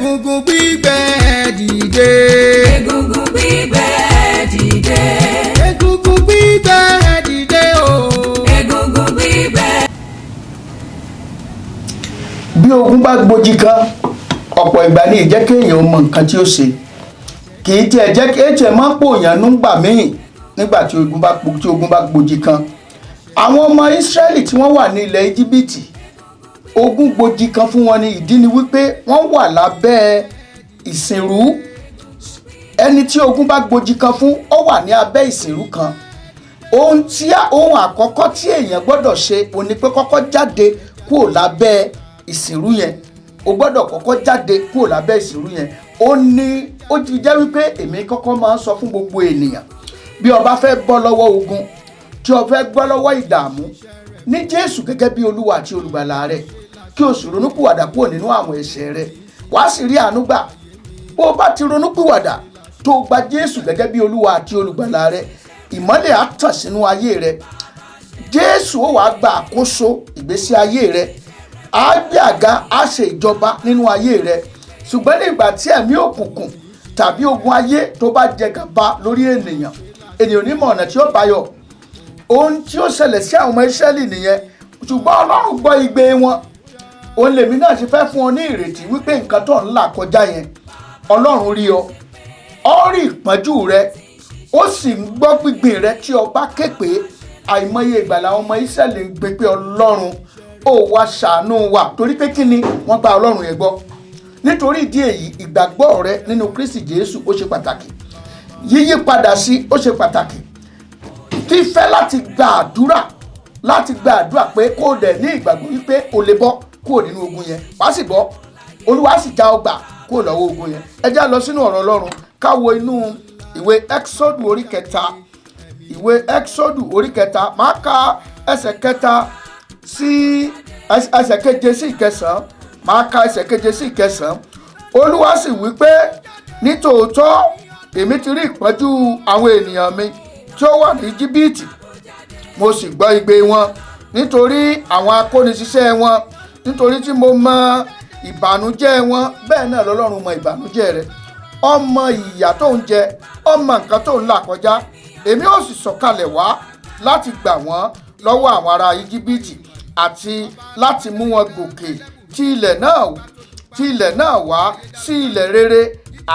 egungun gbígbẹ dìde. Egungun gbígbẹ dìde. Egungun gbígbẹ dìde o. Egungun gbígbẹ. Bí ogun bá gbòjì kan ọ̀pọ̀ ìgbà ní ìjẹ́ kéèyàn mọ nǹkan tí ó ṣe kì í tiẹ̀ jẹ́ kéèyàn máa pòyàn nígbà míì nígbà tí ogun bá gbòjì kan. Àwọn ọmọ Ísírẹ́lì tí wọ́n wà ní ilẹ̀ Íjíbítì ogun gbòjì kan fún wọn ní ìdí ni wípé wọ́n wà lábẹ́ ìsìnrú. Ẹni tí ogun bá gbòjì kan fún ó wà ní abẹ́ ìsìnrú kan. Ohun àkọ́kọ́ tí èèyàn gbọ́dọ̀ ṣe ó ní pé kọ́kọ́ jáde kúrò lábẹ́ ìsìnrú yẹn. O gbọ́dọ̀ kọ́kọ́ jáde kúrò lábẹ́ ìsìnrú yẹn. Ó ti jẹ́ wípé èmi kọ́kọ́ máa ń sọ fún gbogbo ènìyàn bí o bá fẹ́ bọ́ lọ́wọ́ ogun tí o fẹ́ bọ́ lọ́wọ́ ìdààmú ní Jésù gẹ́gẹ́ bí Olúwa àti Olùgbàlà rẹ kí o sì ronúpìwàdà kúrò nínú àwọn ẹ̀ṣẹ̀ rẹ wàá sì rí àánú gbà. Bó o bá ti ronúpìwàdà tó gba Jésù gẹ́gẹ́ bí Olúwa àti Olùgbàlà rẹ ìmọ́lẹ̀ á tàn sínú ayé rẹ. Jésù ó wàá gba àkóso ìgbésí ayé rẹ. Á gbé àga á ṣe ìjọba nínú ayé rẹ. Ṣùgbọ́n nígbà tí ẹ̀mí òkùnkùn tàbí ogun ayé tó bá jẹ gàba lórí ènìyàn onímọ̀ ọ̀nà tí ó bá yọ. Ohun tí ó ṣẹlẹ̀ sí àwọn ọmọ Ísírẹ́lì nìyẹn. Ṣùgbọ́n Ọlọ́run gbọ́ igbe wọn. Òun lèmi náà ti fẹ́ fún ọ ní ìrètí wípé nǹkan tó ń là kọjá yẹn Ọlọ́run rí ọ. Ó rí ìpọ́njú rẹ ó sì ń gbọ́ gbígbìn rẹ tí o bá ké pé àìmọye ìgbà làwọn ọmọ Ísírẹ́lì ń gbé pé Ọlọ́run ó wá ṣàánú wa torí pé kí ni wọ́n gba Ọlọ́run yẹn gbọ́. Nítorí ìdí èyí ìgbàgbọ́ rẹ nínú Kristi Jésù ó ṣe pàtàkì. Yíyí padà sí ó ṣe pàtàkì. Fífẹ́ láti gba àdúrà pé kó o dẹ̀ ní ìgbàgbọ́ wípé o lè bọ́ kúrò nínú ogun yẹn wàá sì bọ́ Olúwa sì já ọ gbà kúrò lọ́wọ́ ogun yẹn. Ẹ já lọ sínú ọ̀rọ̀ Ọlọ́run ká wo inú ìwé Ẹ́kísódù orí kẹta máa ka ẹsẹ̀ kẹta sí ẹsẹ̀ keje sí ìkẹsàn-án máa ka ẹsẹ̀ keje sí ìkẹsàn-án. Olúwa sì wí pé nítòótọ́ èmi ti rí ìpọ́njú àwọn ènìyàn mi tí ó wà ní Íjíbítì mo sì gbọ́ igbe wọn nítorí àwọn akóniṣiṣẹ́ wọn nítorí tí mo mọ ìbànújẹ́ wọn bẹ́ẹ̀ náà lọ́lọ́run mọ ìbànújẹ́ rẹ. Ọmọ ìyà tó ń jẹ ọmọ nǹkan tó ń là kọjá èmi ó sì sọ̀kalẹ̀ wá láti gbà wọ́n lọ́wọ́ àwọn ará Íjíbítì àti láti mú wọn gòkè tí ilẹ̀ náà wá sí ilẹ̀ rere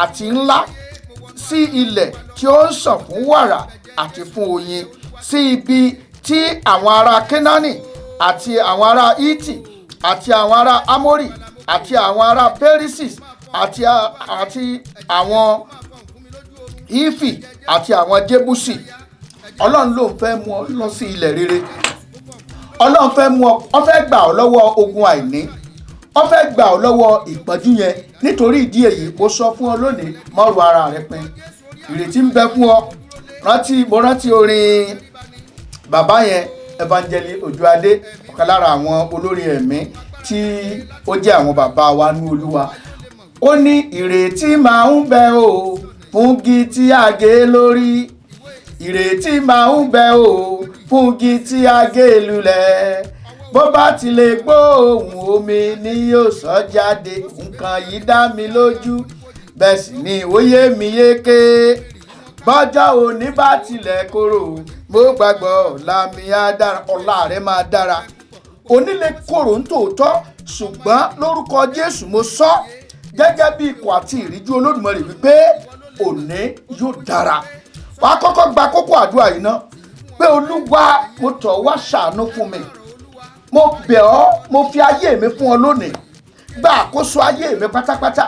àti ńlá sí ilẹ̀ tí ó ń sàn fún wàrà àti fún oyin sí ibi tí àwọn ará Kénáánì àti àwọn ará Hítì àti àwọn ará Ámórì àti àwọn ará Pérísì àti àwọn Ífì àti àwọn Jébúsì. Ọlọ́run ló ń fẹ́ mú ọ lọ sí ilẹ̀ rere. Ọlọ́run fẹ́ mú ọ fẹ́ gbà ọ lọ́wọ́ ogun àìní. Ó fẹ́ gbà ọ lọ́wọ́ ìpọ́njú yẹn. Nítorí ìdí èyí mo sọ fún ọ lónìí má ro ara rẹ pin. Ìrètí ń bẹ fún ọ. Mo rántí orin bàbá yẹn Evangelist Ojuade ọ̀kan lára àwọn olórin ẹ̀mí tí ó jẹ́ àwọn bàbá wa ní Olúwa. Ó ní ìrètí máa ń bẹ o fún igi tí a gé lórí. Ìrètí máa ń bẹ o fún igi tí a gé lulẹ̀. Bó bá ti lè gbóòórùn omi ni yóò sọ jáde. Nǹkan yìí dá mi lójú bẹ́ẹ̀ sì ni ó yé mi yéké. Bọ́jọ́ òní bá tilẹ̀ korò mo gbàgbọ́ ọ̀la mi á dára. Ọ̀la rẹ máa dára. Onílé korò ń tòótọ́ ṣùgbọ́n lórúkọ Jésù mo sọ gẹ́gẹ́ bí ikọ̀ àti ìríjú Olódùmarè wípé òní yóò dára. Wàá kọ́kọ́ gba kókó àdúrà yìí ná pé Olúwa mo tọ̀ wá ṣàánú fún mi. Mo bẹ̀ ọ́ mo fi ayé mi fún ọ lónìí. Gba àkóso ayé mi pátápátá.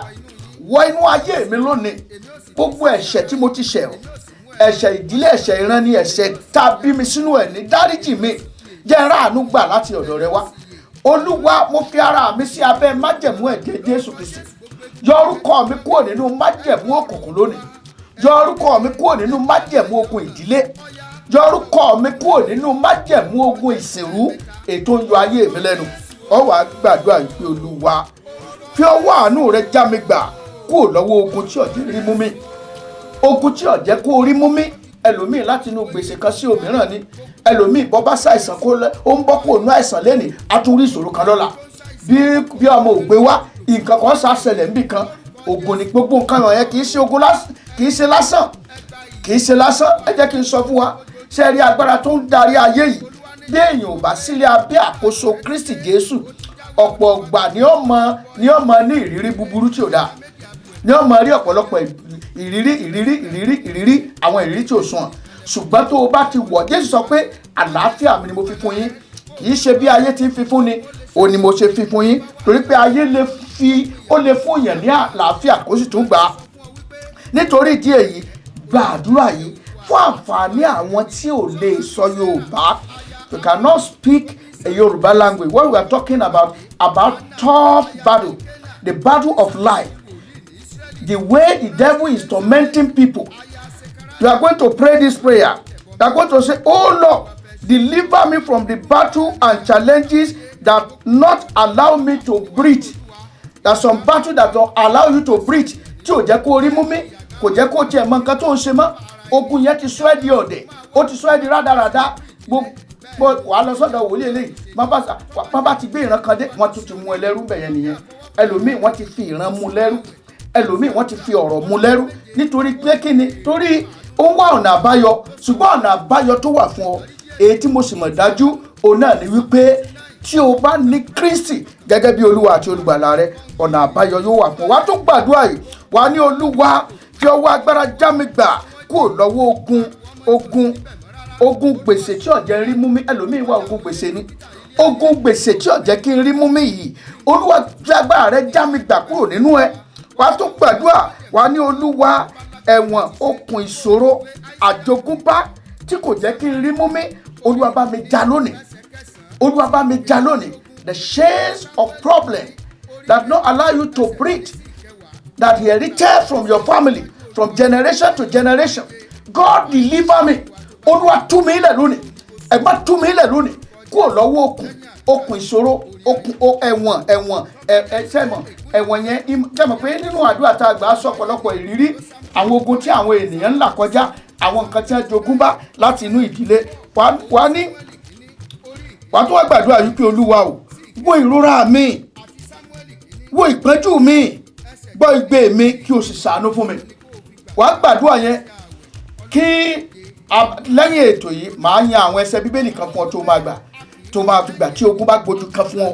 Wọ inú ayé mi lónìí. Gbogbo ẹ̀ṣẹ̀ tí mo ti ṣẹ̀ ọ́ ẹ̀ṣẹ̀ ìdílé ẹ̀ṣẹ̀ ìran ni ẹ̀ṣẹ̀ tá a bí mi sínú ẹ̀ ní dáríjì mi jẹ́ ráàánú gbà láti ọ̀dọ̀ rẹ wá. Olúwa mo fi ara mi sí abẹ́ májẹ̀mú ẹ̀jẹ̀ Jésù Kristi. Yọ orúkọ mi kúrò nínú májẹ̀mú òkùnkùn lónìí. Yọ orúkọ mi kúrò nínú májẹ̀mú ogun ìdílé. Yọ orúkọ mi kúrò nínú májẹ̀mú ogun ìsìnrú ètò ń yọ ayé mi lẹ́nu. Ó wá gbàdúrà pé Olúwa fi ọwọ́ àánú rẹ já mi gbà kúrò lọ́wọ́ ogun tí ọ̀jẹ̀ rí mú mi. Ogun tí ọ̀jẹ̀ kó rí mú mi. Ẹlòmíì láti inú gbèsè kan sí òmíràn ni. Ẹlòmíì bọ́ bá ṣàìsàn ó ń bọ́ kó nú àìsàn lẹ́nìí á tún rí ìṣòro kan lọ́la. Bí ọmọ ògbé wá nǹkan kan ṣàṣẹlẹ̀ níbì kan ogun ni gbogbo nǹkan wọ̀nyẹn kì í ṣe ogun lásán, kì í ṣe lásán, kì í ṣe lásán. Ẹ jẹ́ kí n sọ fún wa, ṣé rí agbára tó ń darí ayé yìí bí èèyàn ò bá sílé abẹ́ àkóso Kristi Jésù, ọ̀pọ̀ ọgbà ni ó mọ ní ìrírí búburú tí ò dáa, ni ó mọ rí ọ̀pọ̀lọpọ̀ ìrírí àwọn ìrírí tí ò sunwọ̀n. Ṣùgbọ́n tó o bá ti wọ̀, Jésù sọ pé àlàáfíà mi ni mo fi fún yín, kì í ṣe bí ayé ti ń fi fún ni ó ní mo ṣe fi fún yín, torí pé ayé lè fún yàn ní àlàáfíà kó sì tún gbà á. Nítorí ìdí èyí, gba àdúrà yìí fún àǹfààní àwọn tí ò lè sọ Yorùbá. You cannot speak a Yoruba language. What we are talking about tough battle, the battle of life, the way the devil is tormenting people. You are going to pray this prayer. You are going to say, oh Lord, deliver me from the battle and challenges that not allow me to breathe. There's some battle that don't allow you to breathe. Tí ò jẹ́ kó rí mú mi, kò jẹ́ kó tiẹ̀ mọ nǹkan tó ń ṣe mọ́. Ogun yẹn ti sọ ẹ́ di ọ̀dẹ̀, ó ti sọ ẹ́ di rádaràda. Wàá lọ sọ́dọ̀ wòlíì eléyìí, má bá ti gbé ìran kan dé, wọ́n tún ti mú ẹ lẹ́rú bẹ̀yẹn nìyẹn. Ẹlòmíì wọ́n ti fi ìran mú lẹ́rú, ẹlòmíì wọ́n ti fi ọ̀rọ̀ mú lẹ́rú. Nítorí pé kí ni? Torí ó ń wá ọ̀nà àbáyọ, ṣùgbọ́n ọ̀nà àbáyọ tó wà fún ọ, èyí tí mo sì mọ̀ dájú òun náà ni wípé tí o bá ní Kristi gẹ́gẹ́ bí Olúwa àti Olùgbàlà rẹ, ọ̀nà àbáyọ yóò wà fún ọ. Wàá tó gbàdúrà yìí, wàá ní Olúwa fi ọwọ́ agbára já mi gbà kúrò lọ́wọ́ ogun gbèsè tí ó jẹ́ rí mú mi. Ẹlòmíì wà ogun gbèsè ni, ogun gbèsè tí ó jẹ́ kí n rí mú mi yìí, Olúwa fi agbára rẹ já mi gbà kúrò nínú ẹ. Wàá tó gbàdúrà, wàá ní Olúwa ẹ̀wọ̀n okùn ìṣòro àjogúnbá tí kò jẹ́ kí n rí mú mi, Olúwa bá mi já lónìí, Olúwa bá mi já lónìí. The chains of problem that not allow you to breathe, that inherited from your family, from generation to generation. God deliver me. Olúwa tú mi ilẹ̀ lónìí, ẹ bá tú mi ilẹ̀ lónìí kúrò lọ́wọ́ okùn ìṣòro, ẹ̀wọ̀n yẹn. Jẹ́mọ̀ pé nínú àdúrà tá a gbà sọ ọ̀pọ̀lọpọ̀ ìrírí àwọn ogun tí àwọn ènìyàn ń là kọjá, àwọn nǹkan tí wọ́n jogún bá láti inú ìdílé. Wàá tó wá gbàdúrà yìí pé Olúwa o, wo ìrora mi, wo ìpọ́njú mi, gbọ́ igbe mi kí o sì ṣàánú fún mi. Wàá gbàdúrà yẹn kí lẹ́yìn ètò yìí màá yan àwọn ẹsẹ̀ Bíbélì kan fún ọ tó máa gbà, tó máa fi gbà tí ogun bá gbójú kan fún ọ.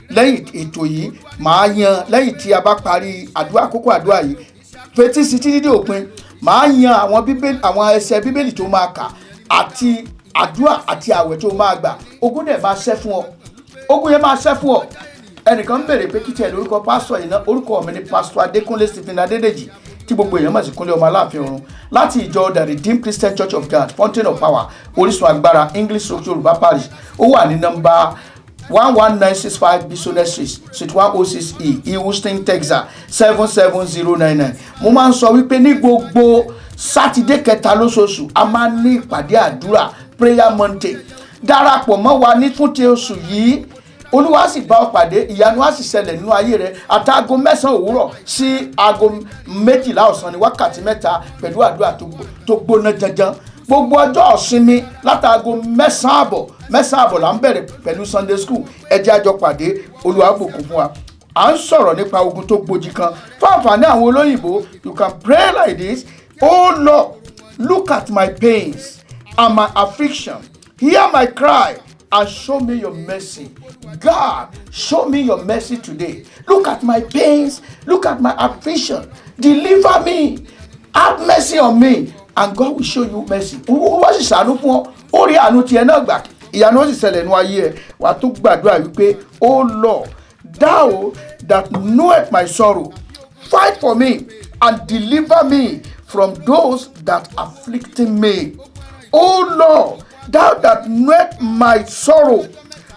Lẹ́yìn ètò yìí màá yan, lẹ́yìn tí a bá parí àdúrà, àkókò àdúrà yìí, fetí sí títí dé òpin, màá yan àwọn ẹsẹ̀ Bíbélì tó máa kà àti àdúrà àti àwẹ̀ tó máa gbà. Ogun dẹ̀ máa ṣẹ́ fún ọ, ogun yẹn máa ṣẹ́ fún ọ. Ẹnìkan ń bèrè pé kí tiẹ̀ lórúkọ pásítọ̀ yìí náà. Orúkọ mi ni pásítọ̀ Adékúnlé Stephen Adédèjì, tí gbogbo èèyàn mọ̀ sí Kunle Omo Alaafin Orun, láti ìjọ The Redeemed Christian Church of God, Fountain of Power, Orísun Agbára, English Yorùbá Parish. Ó wà ní nọ́mbà 11965 Bisonet Street, Suite 106E, Houston, Texas 77099. Mo máa ń sọ wípé ní gbogbo Sátidé kẹta lóṣooṣù a máa ń ní ìpàdé àdúrà, Prayer Monday. Darapọ̀ mọ́ wa ní fún ti oṣù yìí, Olúwa sì bá ọ pàdé, ìyanu á sì ṣẹlẹ̀ nínú ayé rẹ. Àtàgò 9 òwúrọ̀ sí aago 12 ọ̀sán ní wákàtí 3 pẹ̀lú àdúrà tó gbóná janjan. Gbogbo ọjọ́ ìsinmi látàgò 9 àbọ̀ là ń bẹ̀rẹ̀ pẹ̀lú Sunday school. Ẹ jẹ́ a jọ pàdé, Olúwa bùkún fún wa. À ń sọ̀rọ̀ nípa ogun tó gbòjì kan. Fún àǹfààní àwọn olóyìnbó, you can pray like this. Oh Lord, look at my pains and my affliction. Hear my cry and show me your mercy. God, show me your mercy today. Look at my pains, look at my affliction. Deliver me. Have mercy on me, and God will show you mercy. Olúwa sì ṣàánú fún ọ, ó rí àánú tiẹ̀ náà gbà. Ìyanu ó sì ṣẹlẹ̀ nínú ayé ẹ. Wàá tún gbàdúrà wípé, oh Lord, thou that knoweth my sorrow, fight for me and deliver me from those that afflicting me. Oh Lord, thou that knoweth my sorrow,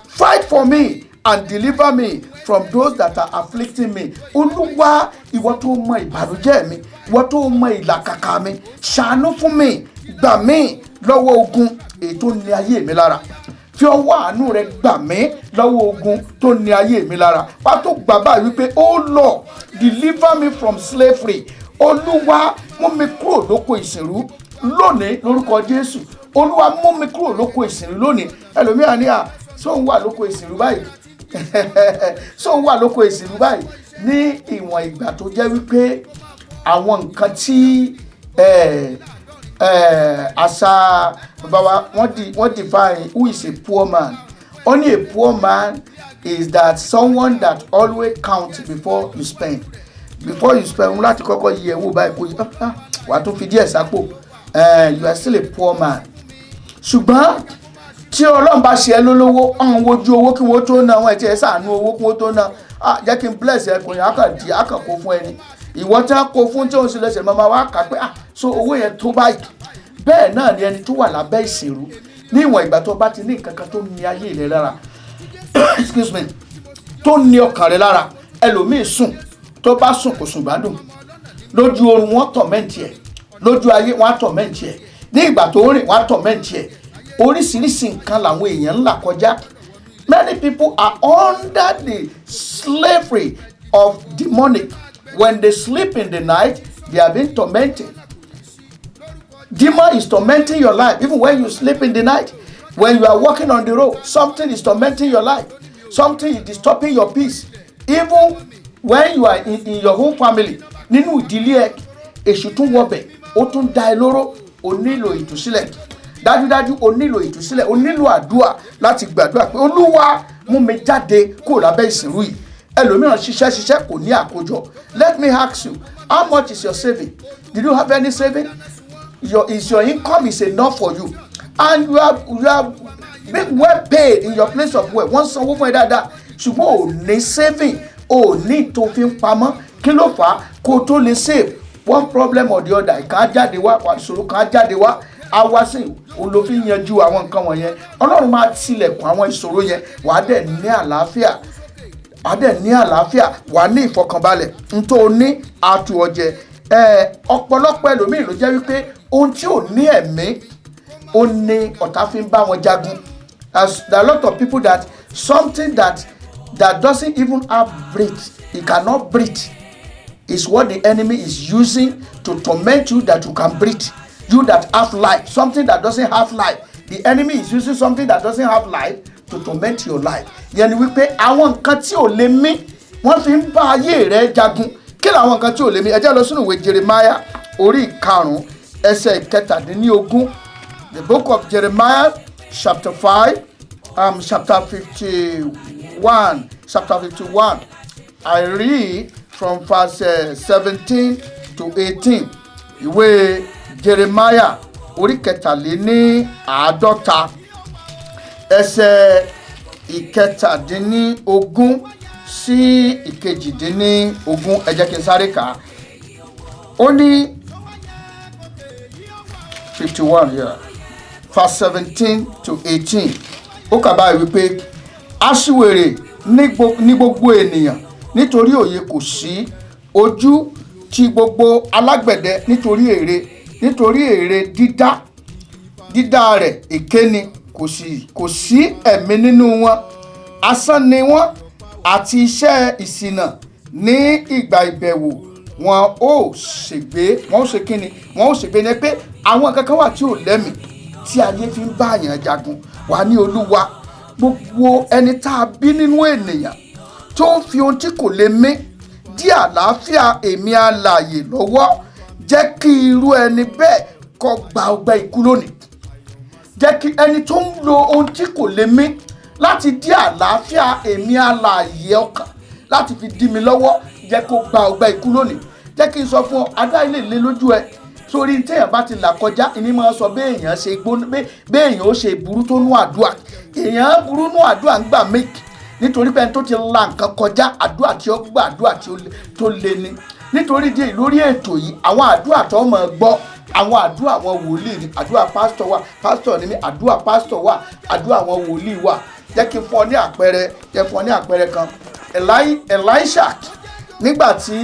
fight for me and deliver me from those that are afflicting me. Olúwa, ìwọ tó mọ ìbànújẹ́ mi, ìwọ tó mọ ìlàkàkà mi, ṣàánú fún mi, gbà mí lọ́wọ́ ogun èyí tó ní ayé mi lára. Fi ọwọ́ àánú rẹ gbà mí lọ́wọ́ ogun tó ní ayé mi lára. Wá tó gbà báyìí wípé, oh Lord, deliver me from slavery. Olúwa, mú mi kúrò lóko ìsìnrú lónìí lórúkọ Jésù. Olúwa, mú mi kúrò lóko ìsìnrú lónìí. Ẹlòmíràn ní sóun wà lóko ìsìnrú báyìí. Sóun wà lóko ìsìnrú báyìí. ní ìwọ̀n ìgbà tó jẹ́ wípé àwọn nǹkan tí àṣà bàbá wa wọ́n define who is a poor man. Only a poor man is that someone that always counts before you spend. Before you spend, láti kọ́kọ́ yẹ owó báyìí kó yẹ wà tó fi díẹ̀ sápò. You are still a poor man. Ṣùgbọ́n tí Ọlọ́run bá ṣe ẹ́ lólówó, ọ̀hún wojú owó kí wọ́n tó ná, àwọn ẹ̀tí ẹ̀ ṣàánú owó kí wọ́n tó ná. Jẹ́ kí n bless ẹkùnrin akànkó fún ẹni. Ìwọ tí wọ́n kó fún tí òun sì lẹ́sẹ̀ máa wá kà pé so owó yẹn tó báyìí. Bẹ́ẹ̀ náà ni ẹni tó wà lábẹ́ ìṣèrú ní ìwọ̀n ìgbà tó bá ti ní nǹkan kan tó ní ayé rẹ lára excuse me, tó ní ọkàn rẹ lára. Ẹlòmíì sùn, tó bá sùn kò sùn gbádùn, lójú oorun wọ́n tọ̀mẹ́ǹtì ẹ̀, lójú ayé wọ́n tọ̀mẹ́ǹtì ẹ̀, ní ìgbà tó rìn wọ́n tọ̀mẹ́ǹtì ẹ̀. Oríṣiríṣi nǹkan làwọn èèyàn ń là kọjá. Many people are under the slavery of demonic. When they sleep in the night, they are being tormented. Demon is tormenting your life. Even when you sleep in the night, when you are walking on the road, something is tormenting your life. Something is disturbing your peace. Even when you are in your own family, nínú ìdílé ẹ, èṣù tún wọbẹ̀, ó tún dá ẹ lóró, ó nílò ìtúsílẹ̀. Dájúdájú ó nílò ìtúsílẹ̀, ó nílò àdúrà láti gbàdúrà pé Olúwa mú mi jáde kúrò lábẹ́ ìsìnrú yìí. Ẹlòmíràn ṣiṣẹ́ kò ní àkójọ. Let me ask you, how much is your saving? Did you have any saving? Your income is enough for you, and you are being well paid in your place of work. Wọ́n sanwó fún ẹ dáadáa, ṣùgbọ́n ò ní saving, ò ní tó fi ń pamọ́. Kí ló fà á kó tó lè save? One problem or the other, ìkan á jáde wá, ìṣòro kan á jáde wá, á wá sí olófin yanjú àwọn nǹkan wọ̀nyẹn. Ọlọ́run máa tilẹ̀kùn àwọn ìṣòro yẹn, wàá dẹ̀ ní àlàáfíà. Wàá ní ìfọkànbalẹ̀. Ntó ní àtú ọjẹ. Ọ̀pọ̀lọpọ̀ ẹlòmíì ló jẹ́ wípé ohun tí ò ní ẹ̀mí ó ní ọ̀tá fi ń bá wọn jagun. There are a lot of people that something that doesn't even have breath, it cannot breathe, is what the enemy is using to torment you that you can breathe. You that have life, something that doesn't have life, the enemy is using something that doesn't have life to torment your life. Yẹn ni wípé àwọn nǹkan tí ò lè mí wọ́n fi ń bá ayé rẹ̀ jagun. Kí làwọn nǹkan tí ò lè mí? Ẹ jẹ́ lọ sínú ìwé Jeremiah orí 5 ẹsẹ̀ 17. The book of Jeremiah chapter 5 chapter 51. I read from verse 17 to 18. Ìwé Jeremiah orí 50 ẹsẹ̀ 17 sí 18. Ẹ jẹ́ kí n sáré kà. Ó ní 51 here, verse 17 to 18. Ó kà báyìí wípé aṣiwèrè ní gbogbo ènìyàn nítorí òye kò sí, ojú ti gbogbo alágbẹ̀dẹ nítorí èrè dídá rẹ̀ èké ni, kò sí ẹ̀mí nínú wọn. Asán ni wọ́n àti iṣẹ́ ìṣìnà ní ìgbà ìbẹ̀wò wọn ó ṣègbé. Wọ́n ó ṣègbé ni pé àwọn kankan wà tí ò lẹ́mìí tí ayé fi ń bá àyàn jagun. Wà ní Olúwa, gbogbo ẹni tá a bí nínú ènìyàn tó ń fi ohun tí kò lè mí dí àlàáfíà èmi alààyè lọ́wọ́, jẹ́ kí irú ẹni bẹ́ẹ̀ kó gba ọgbẹ́ ikú lónìí. Jẹ́ kí ẹni tó ń lo ohun tí kò lè mí láti dí àlàáfíà èmi alààyè ọkàn, láti fi dí mi lọ́wọ́, jẹ́ kó gba ọgbẹ́ ikú lónìí. Jẹ́ kí n sọ fún ọ, adá ilé lé lójú ẹ. Sórí téèyàn bá ti là kọjá, ìní máa sọ béèyàn ṣe gbóná, béèyàn ó ṣe burú tó nú àdúrà. Èèyàn burú nú àdúrà ń gbà méjì, nítorí pé ẹni tó ti la nǹkan kọjá, àdúrà tí ó gbà, àdúrà tó le ni. Nítorí díẹ̀ lórí ètò yìí, àwọn àdúrà tó máa gbọ́, àwọn àdúrà àwọn wòlíì ni. Àdúrà pásítọ̀ wà, pásítọ̀ ni mí, àdúrà pásítọ̀ wà, àdúrà àwọn wòlíì wà. Jẹ́ kí n fún ọ ní àpẹẹrẹ, kan. Elisha, nígbà tí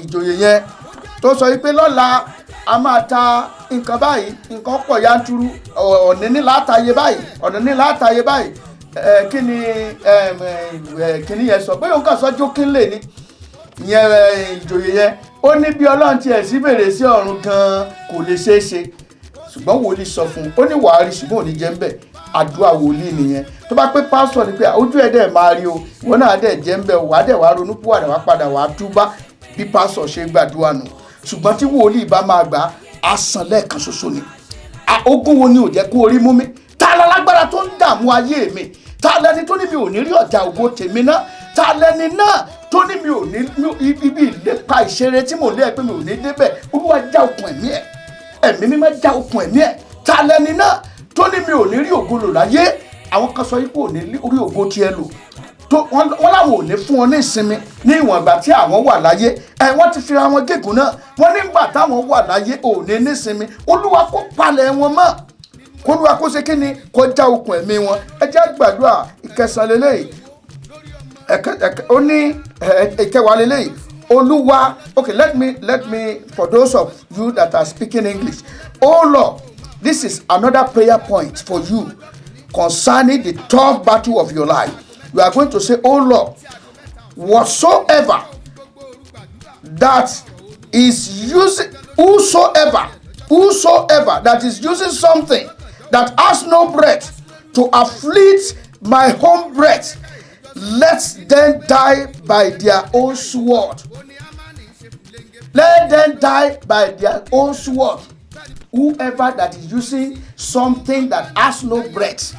ìjòyè yẹn tó sọ wípé lọ́la a máa ta nǹkan báyìí, nǹkan pọ̀ yanturu, ọ̀nà ní látàyè báyìí, kí ni yẹn sọ pé òun kàn sọ jókínlé ni ìyẹn ìjòyè yẹn. Ó ní bí Ọlọ́run tiẹ̀ sí bèrè sí ọ̀run gan kò lè ṣeé ṣe, ṣùgbọ́n wòlíì sọ fún un, ó ní wàá rí ṣùgbọ́n ò ní jẹ́ ń bẹ̀. àdúrà wòlíì nìyẹn. Tó bá pé pásítọ̀ ni pé ojú ẹ̀ dẹ̀ máa rí o, ìwọ náà dẹ̀ jẹ́ ń bẹ̀ wá dẹ̀ wá ronú púwàdà wá padà wá túbá bí pásítọ̀ ṣe gbàdúrà nù. Ṣùgbọ́n tí wòlíì bá máa gbà á san lẹ́ẹ̀kan ṣoṣo ni. Ogún wo ni ò jẹ́ kó orí mú mi? Ta lálágbára tó ń dààmú ayé mi? Ta lẹni tó ní mi ò ní rí ọjà ògo tèmi náà? Ta lẹni náà tó ní mi ò ní ibi ìlépa ìṣeré tí mò ń lé ẹ pé mi ò ní débẹ̀? Olúwa já okùn ẹ̀mí ẹ̀, ẹ̀mí mímọ́ já okùn ẹ̀mí ẹ̀. Ta lẹni náà tó ní mi ò ní rí ògo lò láyé? Àwọn kan sọ yìí pé ò ní rí ògo tiẹ̀ lò, wọ́n láwọn ò ní fún ọ ní ìsinmi ní ìwọ̀n ìgbà tí àwọn wà láyé. Wọ́n ti fira wọn gégùn náà, wọ́n nígbà táwọn wà láyé ò ní nísinmi. Olúwa kó palẹ̀ wọn mọ́, k'Olúwa kó ṣe kí ni, kó já okùn ẹ̀mí wọn. Ẹ jẹ́ gbàdúrà ìkẹsàn lélẹ́yìí, ó ní ìkẹwàá lélẹ́yìí. Olúwa, okay, let me for those of you that are speaking English. Oh Lord, this is another prayer point for you concerning the tough battle of your life. You are going to say, oh Lord, whosoever that is whosoever that is using something that has no breath to afflict my own breath, let them die by their own sword. Let them die by their own sword. Whoever that is using something that has no breath,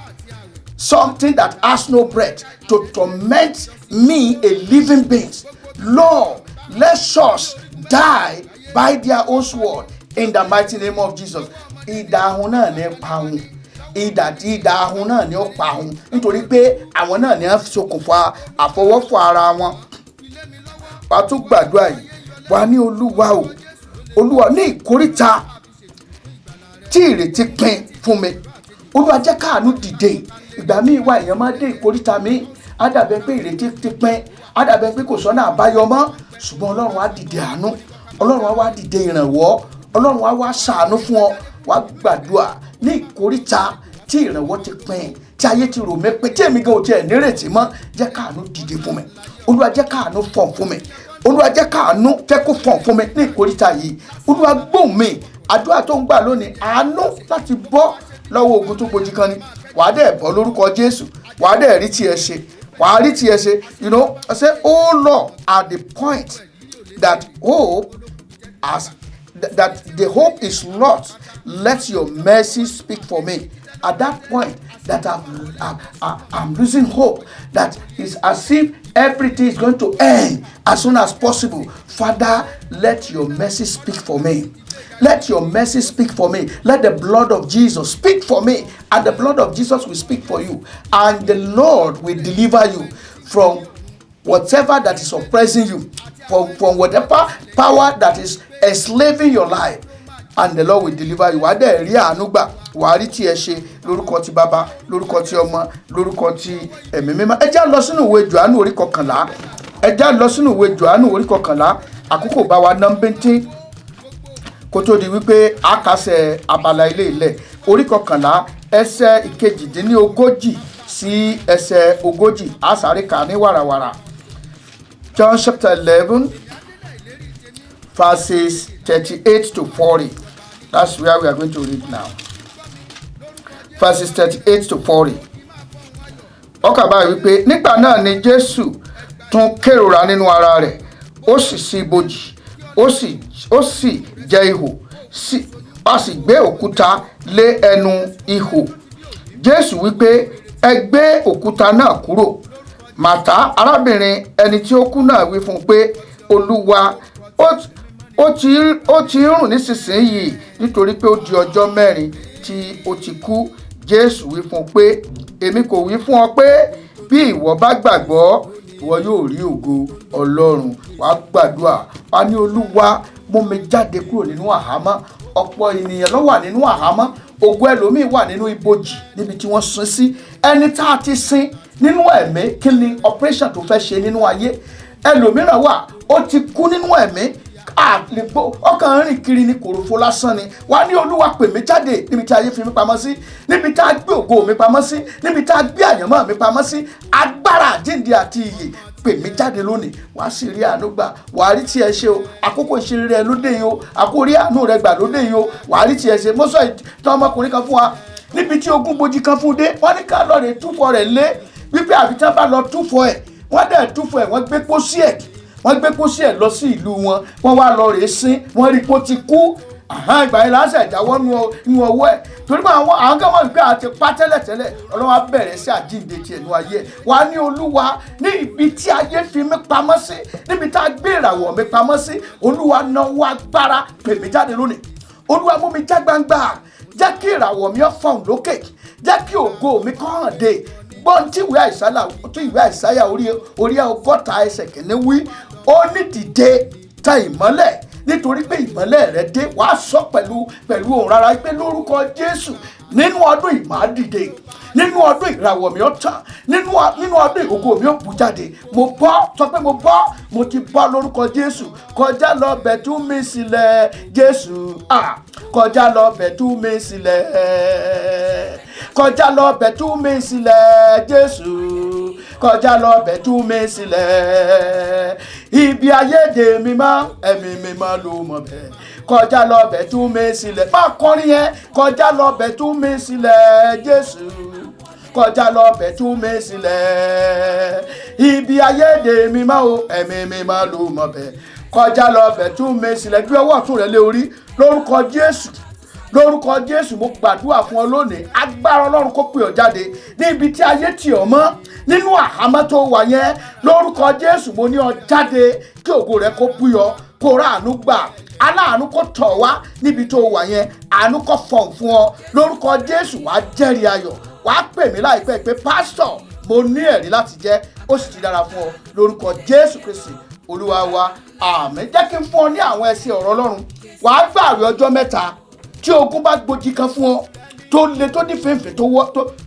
something that has no breath to torment me, a living being, Lord, let us die by their own sword in the mighty name of Jesus. Ìdààmú náà ní pàun, ìdààmú náà ní ó pàun, nítorí pé àwọn náà ní ṣokùnfà àfọwọ́fọ ara wọn. Wàá tún gbàdúrà yìí, wàá ní Olúwa o, Olúwa ní ìkóríta tí ìrètí pin fún mi, Olúwa jẹ́ káàánú dìde. Ìgbà míì wà èèyàn máa dé ìkóríta mi, á dàbẹ̀ pé ìrètí ti pin, á dàbẹ̀ pé kò sọ́nà àbáyọ mọ́, ṣùgbọ́n Ọlọ́run á dìde àánú, Ọlọ́run á wá dìde ìrànwọ́, Ọlọ́run á wá ṣàánú fún ọ. Wàá gbàdúrà ní ìkóríta tí ìrànwọ́ ti pin, tí ayé ti rò mí pé tí èmi gan ò tiẹ̀ nírètí mọ́, jẹ́ káàánú dìde fún mi. Olúwa jẹ́ káàánú fọ̀n fún mi, Olúwa jẹ́ káàánú jẹ́ kó fọ̀n fún mi ní ìkóríta yìí. Olúwa gbóhùn mi. Àdúrà tó ń gbà lónìí, àánú láti bọ́ lọ́wọ́ ogun tó gbojú kan ni. Wàá dẹ̀ bọ́ lórúkọ Jésù, wàá dẹ̀ rí tiẹ̀ ṣe, wàá rí tiẹ̀ ṣe. You know, I say, oh Lord, at the point that the hope is lost, let your mercy speak for me. At that point that I'm losing hope, that is as if everything is going to end as soon as possible, Father, let your mercy speak for me. Let your mercy speak for me. Let the blood of Jesus speak for me, and the blood of Jesus will speak for you, and the Lord will deliver you from whatever that is oppressing you, from whatever power that is enslaving your life, and the Lord will deliver you. Wàá dẹ̀ rí àánú gbà, wàá rí tiẹ̀ ṣe lórúkọ ti Bàbá, lórúkọ ti Ọmọ, lórúkọ ti Ẹ̀mí Mímọ́. Ẹ já lọ sínú ìwé Jòhánù orí kọkànlá. Ẹ já lọ sínú ìwé Jòhánù orí kọkànlá. Àkókò bá wa ná bíntín kó tó di wípé a kásẹ̀ abala ilé ilẹ̀. Orí kọkànlá ẹsẹ̀ ìkejìdínlógójì sí ẹsẹ̀ ogójì. A sáré kà ní wàràwàrà. John chapter 11 verses 38 to 40. That's where we are going to read now. Verses 38 to 40. Ó kà báyìí wípé nígbà náà ni Jésù tún kérora nínú ara rẹ̀, ó sì ṣí ibojì, ó sì jẹ ihò, a sì gbé òkúta lé ẹnu ihò. Jésù wípé, ẹ gbé òkúta náà kúrò. Màtá, arábìnrin ẹni tí ó kú náà, wí fún un pé, Olúwa, ó ti ń rùn nísinsìnyí, nítorí pé ó di ọjọ́ mẹ́rin tí ó ti kú. Jésù wí fún un pé, èmi kò wí fún ọ pé bí ìwọ bá gbàgbọ́, ìwọ yóò rí ògo Ọlọ́run. Wàá gbàdúrà, wàá ní Olúwa, mú mi jáde kúrò nínú àhámọ́. Ọ̀pọ̀ ènìyàn ló wà nínú àhámọ́. Ògo ẹlòmíì wà nínú ibojì níbi tí wọ́n sin sí. Ẹni tá a ti sin nínú ẹ̀mí, kí ni operation tó fẹ́ ṣe nínú ayé? Ẹlòmíràn wà, ó ti kú nínú ẹ̀mí, ọkàn rìn kiri ní kòròfo lásán ni. Wá ní Olúwa, pè mí jáde níbi tí ayé fi mí pamọ́ sí, níbi tí a gbé ògo mi pamọ́ sí, níbi tí a gbé àyànmọ́ mi pamọ́ sí. Agbára àjíǹde àti ìyè, pè mí jáde lónìí. Wàá sì rí àánú gbà, wàá rí tiẹ̀ ṣe o. Àkókò ìṣeré rẹ lóde yìí o, àkókò rí àánú rẹ gbà lóde yìí o. Wàá rí tiẹ̀ ṣe. Mo sọ ìtàn ọmọkùnrin kan fún wa. níbi tí ogun gbòjì kan fún dé wọ́n ní ká lọ rè túfọ̀ rẹ̀ lé wípé àbí tí wọ́n bá lọ túfọ̀ ẹ̀ wọ́n dẹ̀ túfọ̀ ẹ̀ wọ́n gbé pósí ẹ̀ lọ sí ìlú wọn wọ́n wá lọ rè sín wọ́n rí pó ti kú ìgbà yẹn láṣẹ ìjáwọ́ nínú ọwọ́ ẹ̀ torí pé àwọn kan mọ̀ wípé àti pa tẹ́lẹ̀tẹ́lẹ̀ Ọlọ́run á bẹ̀rẹ̀ sí àjíǹde tiẹ̀ nínú ayé ẹ̀ wá ní Olúwa ní ibi tí ayé fi mí pamọ́ sí níbi tá a gbé ìràwọ̀ mi pamọ́ sí Olúwa náwó agbára pè mí jáde lónìí Olúwa mú mi já gbangba jẹ́ kí ìràwọ̀ mi fọ̀hún lókè jẹ́ kí ògo mi kó hàn dé gbọ́n tí ìwé Àìsáyà orí 60 ẹsẹ̀ kìíní wí ó ní dìde ta ìmọ́lẹ̀ nítorí pé ìmọ́lẹ̀ rẹ dé wàá sọ pẹ̀lú ohùn rárá pé lórúkọ Jésù nínú ọdún yìí màá dìde nínú ọdún ìràwọ̀ mi ó tàn nínú ọdún ògo mi ó bú jáde mo bọ́ sọ pé mo ti bọ́ lórúkọ Jésù kọjá lọ bẹ̀ tú mi sílẹ̀ Jésù kọjá lọ bẹ̀ tú mi sílẹ̀ kọjá lọ bẹ̀ tú mi sílẹ̀ Jésù kọjá lọ bẹ̀ tú mi sílẹ̀ ibi ayéde mímọ́ ẹ̀mí mímọ́ ló mọ̀ bẹ́ẹ̀ kọjá lọ bẹ̀ tú mi sílẹ̀ má kọrin yẹn kọjá lọ bẹ̀ tú mi sílẹ̀ Jésù kọjá lọ bẹ̀ tú mi sílẹ̀ ibi ayéde mímọ́ o ẹ̀mí mímọ́ ló mọ̀ bẹ́ẹ̀ kọjá lọ bẹ̀ tú mi sílẹ̀ gbé ọwọ́ ọ̀tún rẹ lé orí lórúkọ Jésù mo gbàdúrà fún ọ lónìí agbára Ọlọ́run kó pè ọ́ jáde níbi tí ayé tì ọ́ mọ́ nínú àhámọ́ tó wà yẹn lórúkọ Jésù mo ní ọ jáde kí ògo rẹ kó búyọ kó rà àánú gbà aláàánú kó tọ̀ wá níbi tó wà yẹn àánú kó fọ̀n fún ọ lórúkọ Jésù wàá jẹ́rìí ayọ̀ wàá pè mí láìpẹ́ pé pásítọ̀ mo ní ẹ̀rí láti jẹ́ ó sì ti dára fún ọ lórúkọ Jésù Kristi Olúwa wa àmín. Jẹ́ kí n fún ọ ní àwọn ẹsẹ̀ ọ̀rọ̀ Ọlọ́run wàá gbààwẹ̀ ọjọ́ 3 tí ogun bá gbòjì kan fún ọ tó le tó ní fèǹfè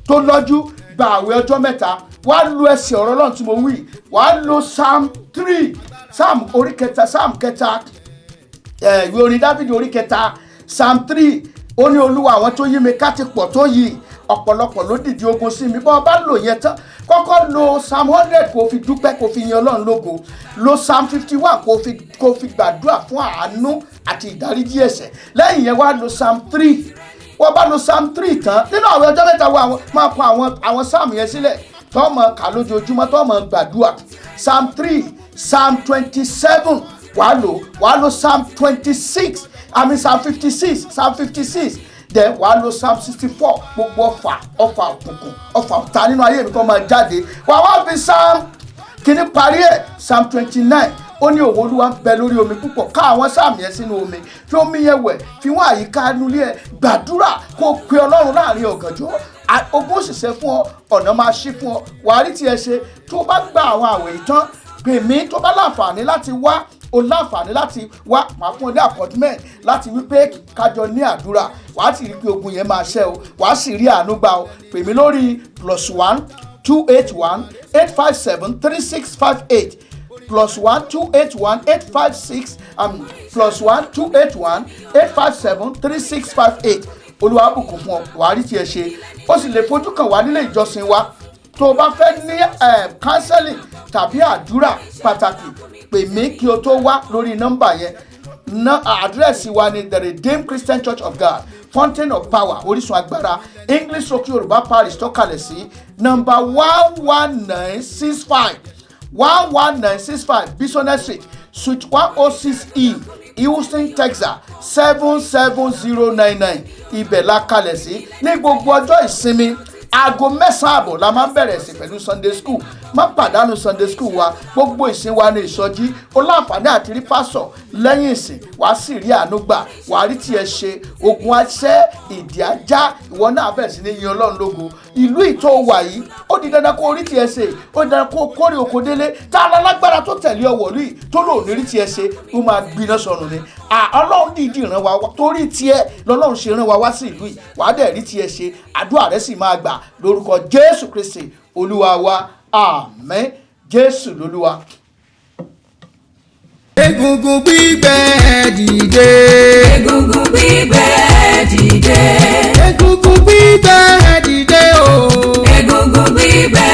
tó lọ́jú gbààwẹ̀ ọjọ́ 3 wàá lo ẹsẹ̀ ọ̀rọ̀ Ọlọ́run tí mo wí wàá lo Psalm 3 Psalm kẹta ìwé orin Dáfídì orí 3 Psalm 3 ó ní Olúwa àwọn tó yí mi ká ti pọ̀ tó yìí ọ̀pọ̀lọpọ̀ ló dìde ogun sí mi bọ́ ọ bá lò yẹn tán kọ́kọ́ lo Psalm 100 kó fi dúpẹ́ kó fi yin Ọlọ́run lógo lo Psalm 51 kó fi gbàdúrà fún àánú àti ìdáríjì ẹ̀ṣẹ̀ lẹ́yìn yẹn wá lo Psalm 3 wọ́n bá lo Psalm 3 tán nínú àwọn ọjọ́ 3 wa máa kọ àwọn psalm yẹn sílẹ̀ tó mọ̀ ká lójoojúmọ́ tó mọ̀ gbàdúrà Psalm 3 Psalm 27 wàá lo Psalm 26 Psalm 56 then wàá lo Psalm 64 gbogbo ọfà òkùnkùn ọfà ọ̀tá nínú ayé mi kan máa jáde wàá fi Psalm kìíní parí ẹ̀ Psalm 29 ó ní òwò Olúwa ń bẹ lórí omi púpọ̀ ká àwọn sáàmì yẹn sínú omi fi omi yẹn wẹ̀ fi wọ́n àyíká nulẹ̀ ẹ̀ gbàdúrà kó pe Ọlọ́run láàrin ọ̀gànjọ́ ogun òṣìṣẹ́ fún ọ ọ̀nà máa ṣí fún ọ wàá rí tiẹ̀ ṣe tó bá gba àwọn àwẹ̀ ìtàn pè mí tó bá láǹfààní láti wá o láǹfààní láti wá máa fún ọ ní appointment láti wípé kájọ ní àdúrà wàá sì rí pé ogun yẹn máa ṣẹ́ o wàá sì rí àánú gbà o pè mí lórí +1 281 857 3658 +1 281 856 +1 281 857 3658 Olúwa bùkún fún ọ wàá rí tiẹ̀ ṣe ó sì lè fojú kàn wá nílé ìjọsìn wa tó o bá fẹ́ ní counseling tàbí àdúrà pàtàkì pè mí kí o tó wá lórí nọ́mbà yẹn àdírẹ́sì wa ni The Redeemed Christian Church of God Fountain of Power Orísun Agbára English Rock Yorùbá Parish tó kalẹ̀ sí nọ́mbà 11965 Bisonet Street Suite 106E Houston, Texas 77099 ibẹ̀ la kalẹ̀ sí ní gbogbo ọjọ́ ìsinmi aago 9 la máa ń bẹ̀rẹ̀ sí pẹ̀lú Sunday school má pàdánù Sunday school wa gbogbo ìsìn wa ní ìsọjí ó láǹfààní àti rí pásọ̀ lẹ́yìn ìsìn wàá sì rí àánú gbà wàá rí tiẹ̀ ṣe ogun aṣẹ́ ìdí ajá ìwọ náà bẹ̀rẹ̀ sí ní yin Ọlọ́run lógo ìlú ìtọ́ wà yìí ó di dandan kó rí tiẹ̀ ṣe ó di dandan kó kórè oko délé tá a lágbára tó tẹ̀lé ọwọ́ lùí tó lò ní rí tiẹ̀ ṣe ó máa gbiná sọnù ni Ọlọ́run dìídì ràn wá torí tiẹ̀ lọ́lọ́run ṣe ràn wá sí ìlú yìí wàá dẹ̀ rí tiẹ̀ ṣe àdúrà rẹ̀ sì máa gbà lórúkọ Jésù Kristi Olúwa wa àmín Jésù lolúwa. Egungun gbígbẹ dìde. Egungun gbígbẹ dìde. Egungun gbígbẹ dìde o. Egungun gbígbẹ